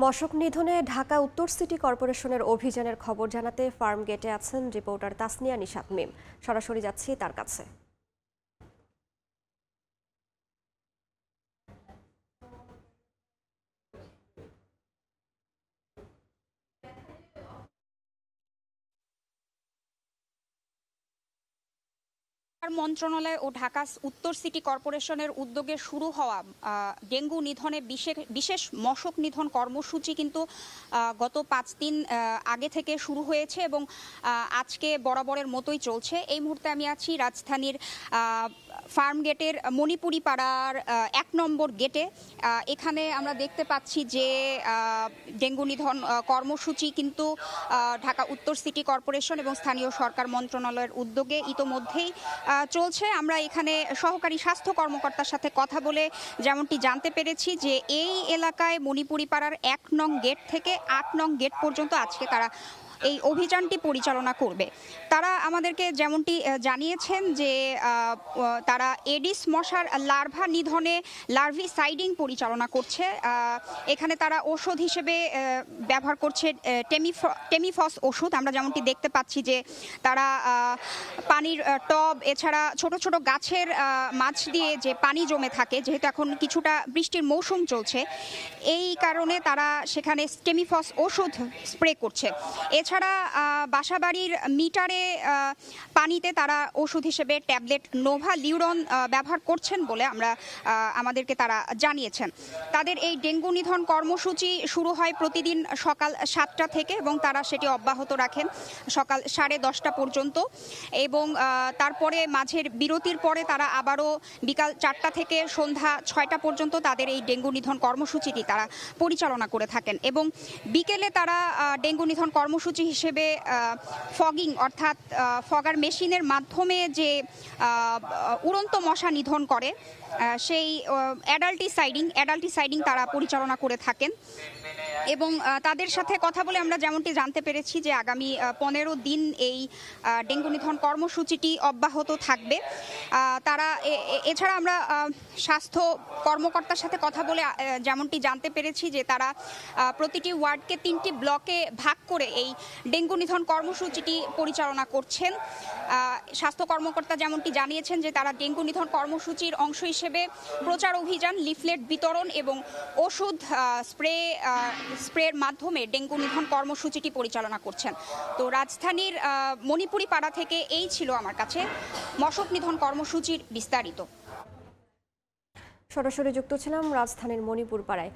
মশক নিধনে ঢাকা উত্তর সিটি কর্পোরেশনের অভিযানের খবর জানাতে ফার্ম গেটে আছেন রিপোর্টার তাসনিয়া নিশাত মিম। সরাসরি যাচ্ছি তার কাছে। মন্ত্রণালয় ও ঢাকা উত্তর সিটি কর্পোরেশনের উদ্যোগে শুরু হওয়া ডেঙ্গু নিধনে বিশেষ মশক নিধন কর্মসূচি কিন্তু গত 5 দিন আগে থেকে শুরু হয়েছে এবং আজকে বরাবরের মতোই চলছে। এই মুহূর্তে আমি আছি রাজধানীর ফার্ম গেটের মণিপুরি পাড়ার 1 নম্বর গেটে। এখানে আমরা দেখতে পাচ্ছি যে ডেঙ্গু নিধন কর্মসূচি কিন্তু ঢাকা উত্তর সিটি কর্পোরেশন এবং স্থানীয় সরকার মন্ত্রণালয়ের উদ্যোগে ইতোমধ্যেই চলছে। আমরা এখানে সহকারী স্বাস্থ্য কর্মকর্তার সাথে কথা বলে যেমনটি জানতে পেরেছি যে এই এলাকায় মণিপুরি পাড়ার 1 নং গেট থেকে 8 নং গেট পর্যন্ত আজকে তারা এই অভিযানটি পরিচালনা করবে। তারা আমাদেরকে যেমনটি জানিয়েছেন যে তারা এডিস মশার লার্ভা নিধনে লার্ভিসাইডিং পরিচালনা করছে। এখানে তারা ওষুধ হিসেবে ব্যবহার করছে টেমিফস ওষুধ। আমরা যেমনটি দেখতে পাচ্ছি যে তারা পানির টব এছাড়া ছোট ছোট গাছের মাছ দিয়ে যে পানি জমে থাকে, যেহেতু এখন কিছুটা বৃষ্টির মৌসুম চলছে এই কারণে তারা সেখানে টেমিফস ওষুধ স্প্রে করছে। এছাড়া বাসাবাড়ির মিটারে পানিতে তারা ওষুধ হিসেবে ট্যাবলেট নোভা লিউরন ব্যবহার করছেন বলে আমাদেরকে তারা জানিয়েছেন। তাদের এই ডেঙ্গু নিধন কর্মসূচি শুরু হয় প্রতিদিন সকাল 7টা থেকে এবং তারা সেটি অব্যাহত রাখেন সকাল 10:30 পর্যন্ত এবং তারপরে মাঝের বিরতির পরে তারা আবারও বিকাল 4টা থেকে সন্ধ্যা 6টা পর্যন্ত তাদের এই ডেঙ্গু নিধন কর্মসূচিটি তারা পরিচালনা করে থাকেন এবং বিকেলে তারা ডেঙ্গু নিধন কর্মসূচি হিসেবে ফগিং অর্থাৎ ফগার মেশিনের মাধ্যমে যে উড়ন্ত মশা নিধন করে সেই অ্যাডাল্টিসাইডিং তারা পরিচালনা করে থাকেন। এবং তাদের সাথে কথা বলে আমরা যেমনটি জানতে পেরেছি যে আগামী 15 দিন এই ডেঙ্গু নিধন কর্মসূচিটি অব্যাহত থাকবে। তারা এছাড়া আমরা স্বাস্থ্য কর্মকর্তার সাথে কথা বলে যেমনটি জানতে পেরেছি যে তারা প্রতিটি ওয়ার্ডকে 3টি ব্লকে ভাগ করে এই ডেঙ্গু নিধন কর্মসূচিটি পরিচালনা করছেন। স্বাস্থ্য কর্মকর্তা যেমনটি জানিয়েছেন যে তারা ডেঙ্গু নিধন কর্মসূচির অংশ হিসেবে প্রচার অভিযান, লিফলেট বিতরণ এবং ওষুধ স্প্রের মাধ্যমে ডেঙ্গু নিধন কর্মসূচিটি পরিচালনা করছেন। তো রাজধানীর মণিপুরি পাড়া থেকে এই ছিল আমার কাছে মশক নিধন কর্মসূচির বিস্তারিত। সরাসরি যুক্ত ছিলাম রাজধানীর মণিপুর পাড়ায়।